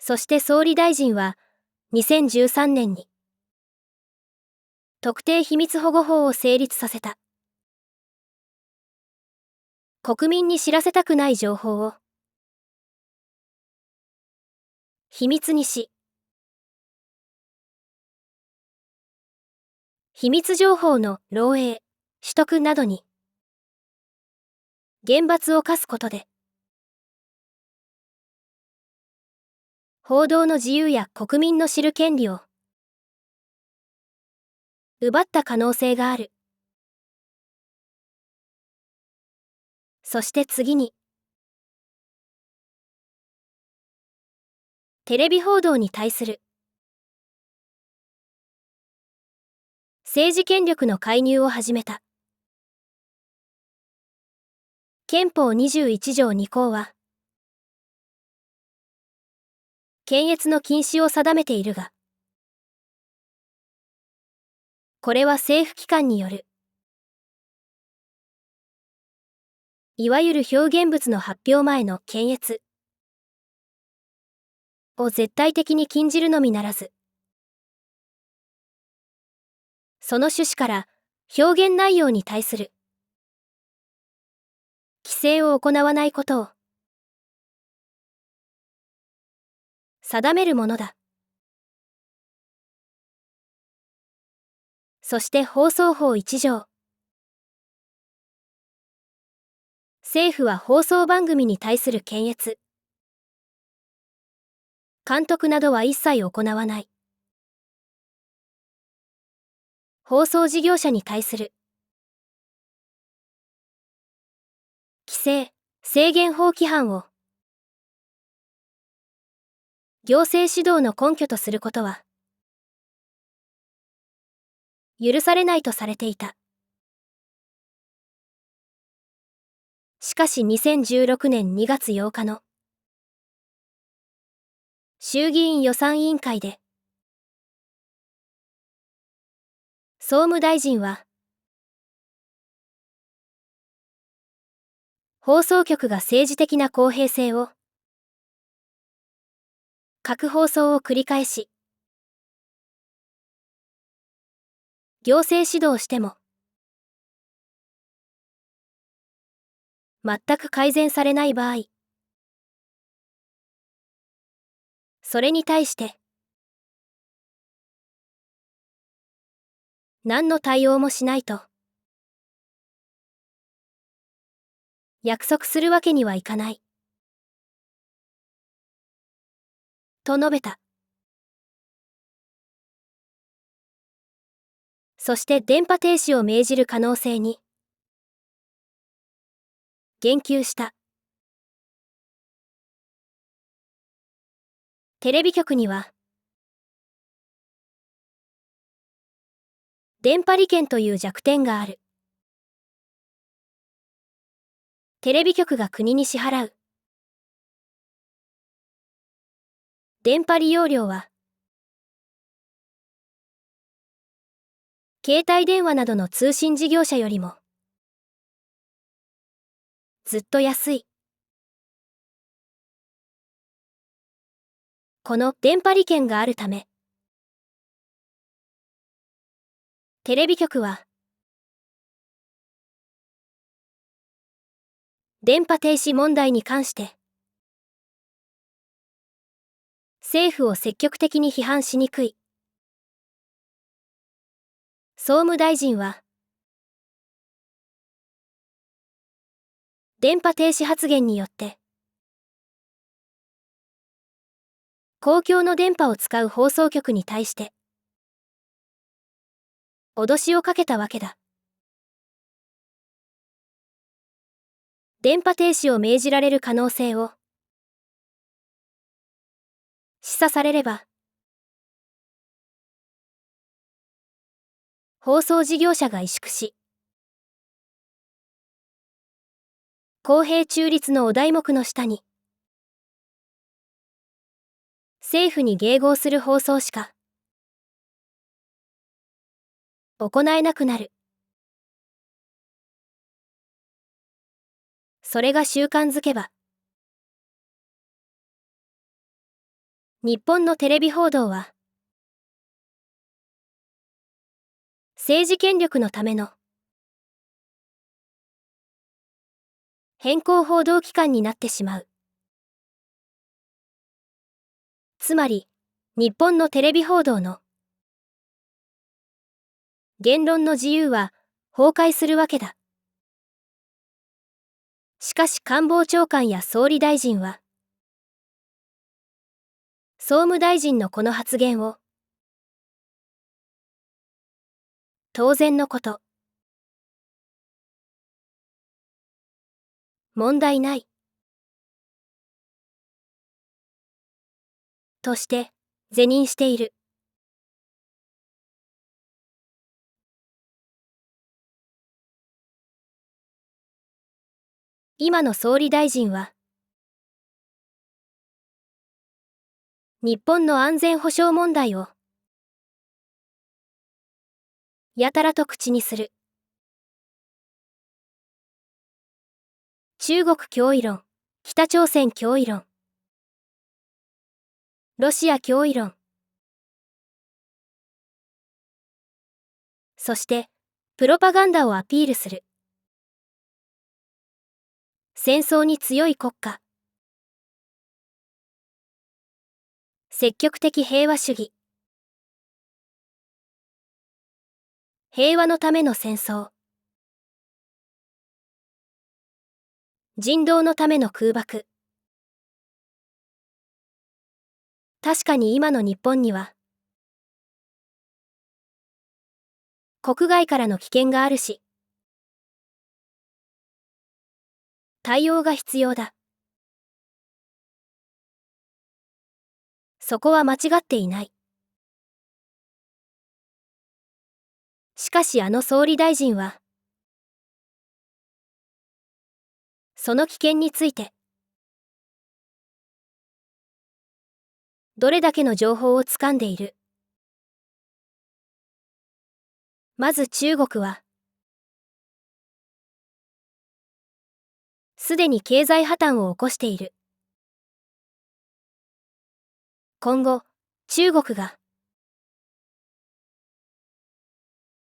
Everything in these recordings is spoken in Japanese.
そして総理大臣は2013年に特定秘密保護法を成立させた。国民に知らせたくない情報を秘密にし、秘密情報の漏洩、取得などに厳罰を科すことで、報道の自由や国民の知る権利を奪った可能性がある。そして次に、テレビ報道に対する政治権力の介入を始めた。憲法21条2項は、検閲の禁止を定めているが、これは政府機関による、いわゆる表現物の発表前の検閲を絶対的に禁じるのみならず、その趣旨から表現内容に対する規制を行わないことを定めるものだ。そして放送法1条。政府は放送番組に対する検閲、監督などは一切行わない。放送事業者に対する規制、制限法規範を行政指導の根拠とすることは許されないとされていた。しかし2016年2月8日の衆議院予算委員会で、総務大臣は、放送局が政治的な公平性を欠く放送を繰り返し、行政指導しても全く改善されない場合、それに対して何の対応もしないと約束するわけにはいかないと述べた。そして電波停止を命じる可能性に言及した。テレビ局には電波利権という弱点がある。テレビ局が国に支払う電波利用料は、携帯電話などの通信事業者よりもずっと安い。この電波利権があるため、テレビ局は電波停止問題に関して政府を積極的に批判しにくい。総務大臣は、電波停止発言によって公共の電波を使う放送局に対して脅しをかけたわけだ。電波停止を命じられる可能性を示唆されれば、放送事業者が萎縮し、公平中立のお題目の下に政府に迎合する放送しか行えなくなる。それが習慣づけば、日本のテレビ報道は、政治権力のための偏向報道機関になってしまう。つまり、日本のテレビ報道の言論の自由は崩壊するわけだ。しかし官房長官や総理大臣は、総務大臣のこの発言を、当然のこと、問題ない、として是認している。今の総理大臣は、日本の安全保障問題を、やたらと口にする。中国脅威論、北朝鮮脅威論、ロシア脅威論。そして、プロパガンダをアピールする。戦争に強い国家。積極的平和主義。平和のための戦争。人道のための空爆。確かに今の日本には、国外からの危険があるし、対応が必要だ。そこは間違っていない。しかしあの総理大臣は、その危険について、どれだけの情報をつかんでいる。まず中国は、すでに経済破綻を起こしている。今後、中国が、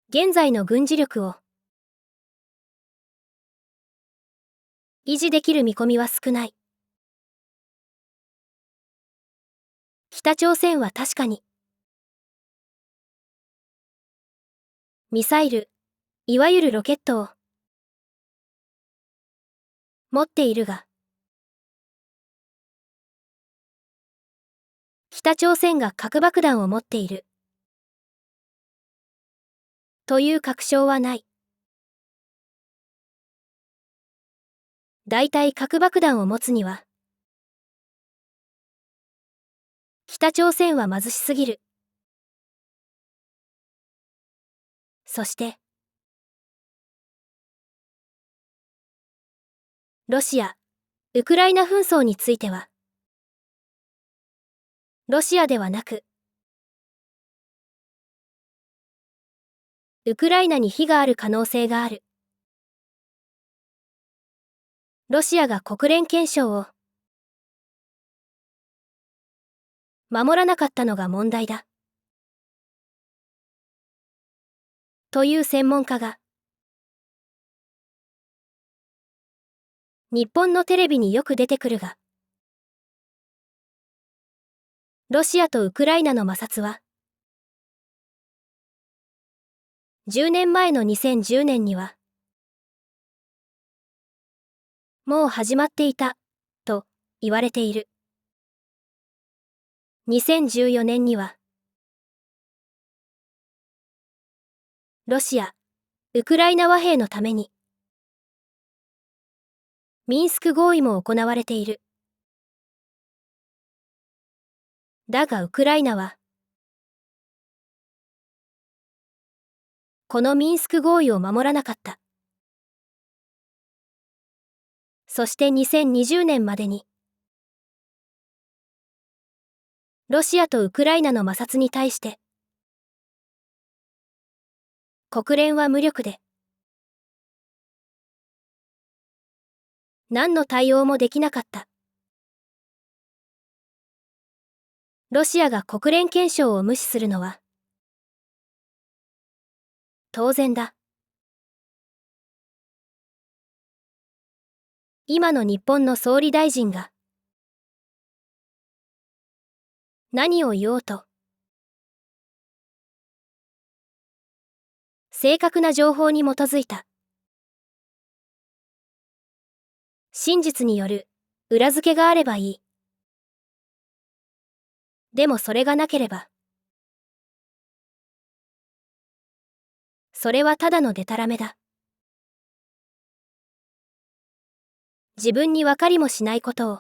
現在の軍事力を、維持できる見込みは少ない。北朝鮮は確かに、ミサイル、いわゆるロケットを、持っているが、北朝鮮が核爆弾を持っている。という確証はない。大体核爆弾を持つには、北朝鮮は貧しすぎる。そして、ロシア、ウクライナ紛争については、ロシアではなく、ウクライナに非がある可能性がある。ロシアが国連憲章を守らなかったのが問題だ。という専門家が、日本のテレビによく出てくるが、ロシアとウクライナの摩擦は、10年前の2010年には、もう始まっていた、と言われている。2014年には、ロシア、ウクライナ和平のために、ミンスク合意も行われている。だがウクライナは、このミンスク合意を守らなかった。そして2020年までに、ロシアとウクライナの摩擦に対して、国連は無力で、何の対応もできなかった。ロシアが国連憲章を無視するのは当然だ。今の日本の総理大臣が何を言おうと、正確な情報に基づいた真実による裏付けがあればいい。でもそれがなければ、それはただのデタラメだ。自分に分かりもしないことを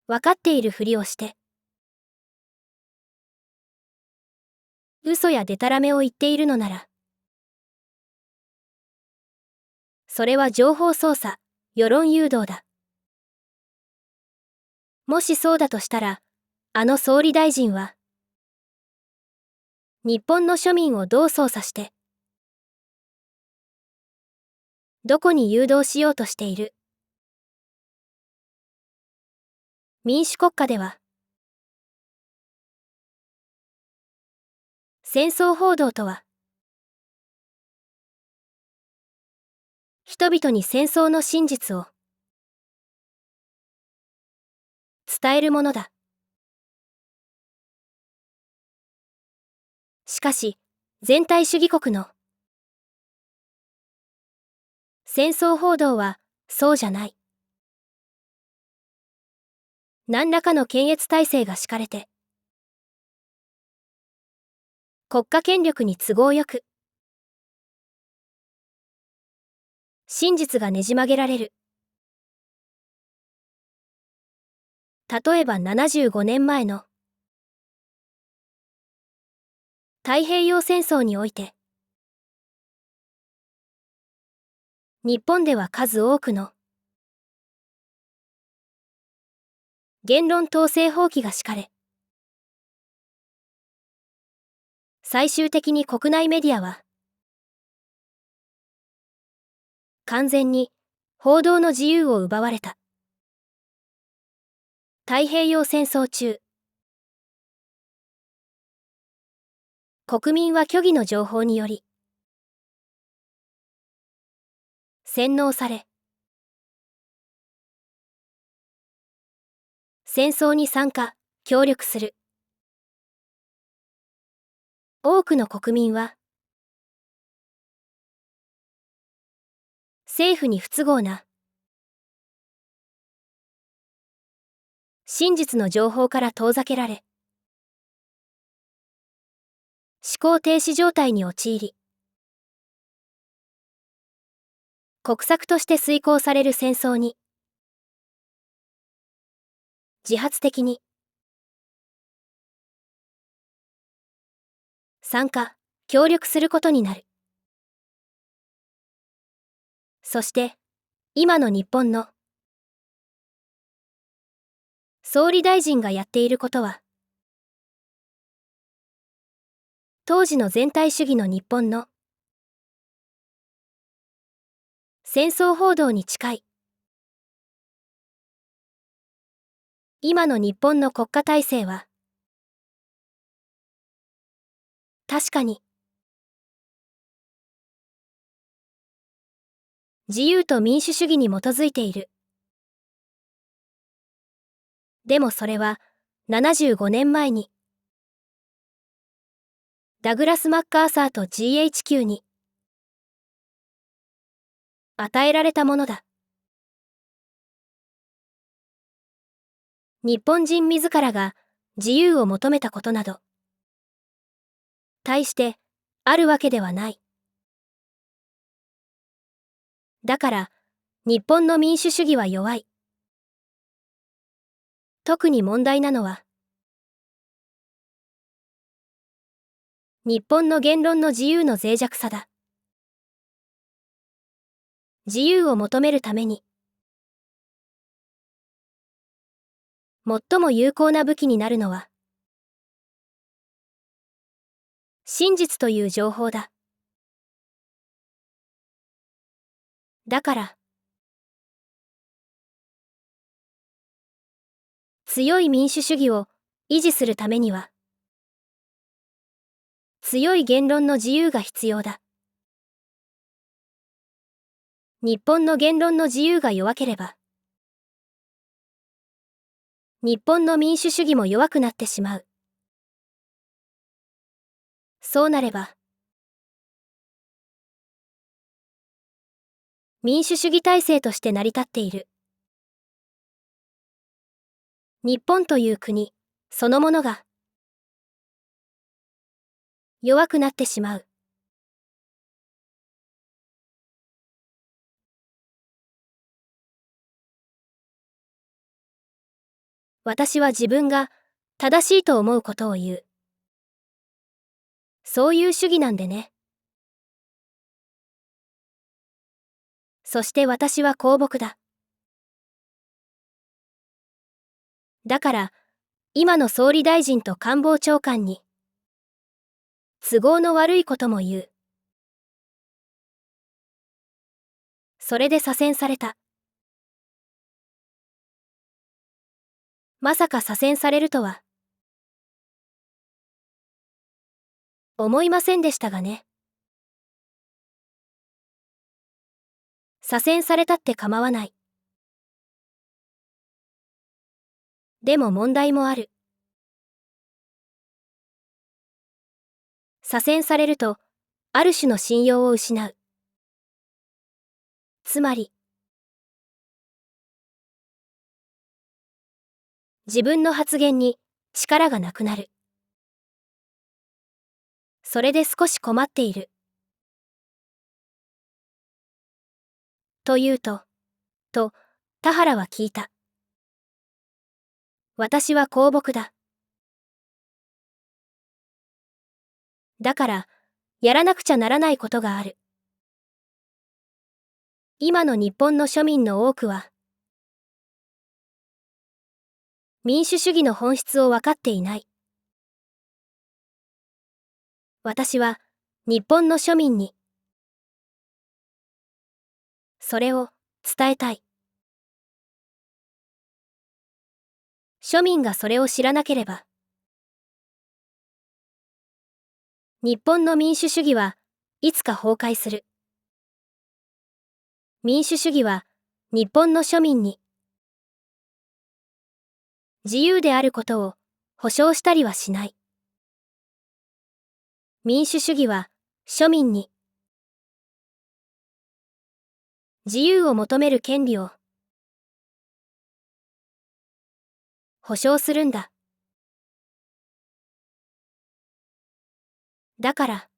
分かっているふりをして嘘やデタラメを言っているのなら、それは情報操作、世論誘導だ。もしそうだとしたら、あの総理大臣は日本の庶民をどう操作してどこに誘導しようとしている。民主国家では戦争報道とは人々に戦争の真実を伝えるものだ。しかし、全体主義国の戦争報道はそうじゃない。何らかの検閲体制が敷かれて、国家権力に都合よく、真実がねじ曲げられる。例えば75年前の太平洋戦争において、日本では数多くの言論統制法規が敷かれ、最終的に国内メディアは完全に報道の自由を奪われた。太平洋戦争中、国民は虚偽の情報により洗脳され、戦争に参加、協力する。多くの国民は政府に不都合な真実の情報から遠ざけられ、思考停止状態に陥り、国策として遂行される戦争に自発的に参加、協力することになる。そして、今の日本の総理大臣がやっていることは、当時の全体主義の日本の戦争報道に近い。今の日本の国家体制は、確かに自由と民主主義に基づいている。でもそれは75年前にダグラス・マッカーサーと GHQ に与えられたものだ。日本人自らが自由を求めたことなど、大してあるわけではない。だから、日本の民主主義は弱い。特に問題なのは、日本の言論の自由の脆弱さだ。自由を求めるために、最も有効な武器になるのは、真実という情報だ。だから、強い民主主義を維持するためには、強い言論の自由が必要だ。日本の言論の自由が弱ければ、日本の民主主義も弱くなってしまう。そうなれば、民主主義体制として成り立っている日本という国そのものが弱くなってしまう。私は自分が正しいと思うことを言う。そういう主義なんでね。そして私は公僕だ。だから、今の総理大臣と官房長官に、都合の悪いことも言う。それで左遷された。まさか左遷されるとは、思いませんでしたがね。左遷されたって構わない。でも問題もある。左遷されると、ある種の信用を失う。つまり、自分の発言に力がなくなる。それで少し困っている。と言うと、田原は聞いた。私は公僕だ。だから、やらなくちゃならないことがある。今の日本の庶民の多くは、民主主義の本質を分かっていない。私は、日本の庶民に、それを伝えたい。庶民がそれを知らなければ、日本の民主主義はいつか崩壊する。民主主義は日本の庶民に自由であることを保証したりはしない。民主主義は庶民に自由を求める権利を保証するんだ。だから、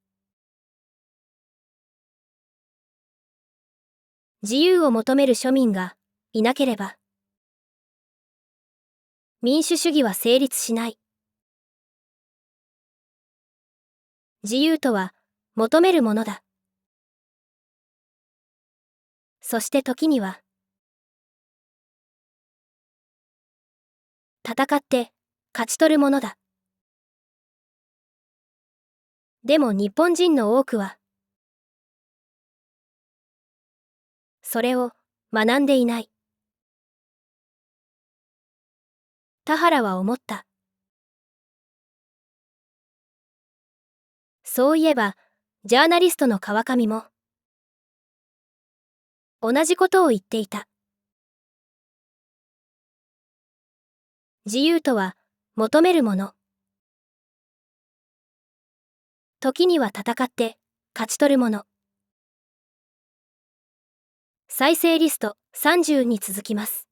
自由を求める庶民がいなければ、民主主義は成立しない。自由とは求めるものだ。そして時には、戦って勝ち取るものだ。でも日本人の多くは、それを学んでいない。田原は思った。そういえば、ジャーナリストの川上も、同じことを言っていた。自由とは求めるもの。時には戦って勝ち取るもの。再生リスト30に続きます。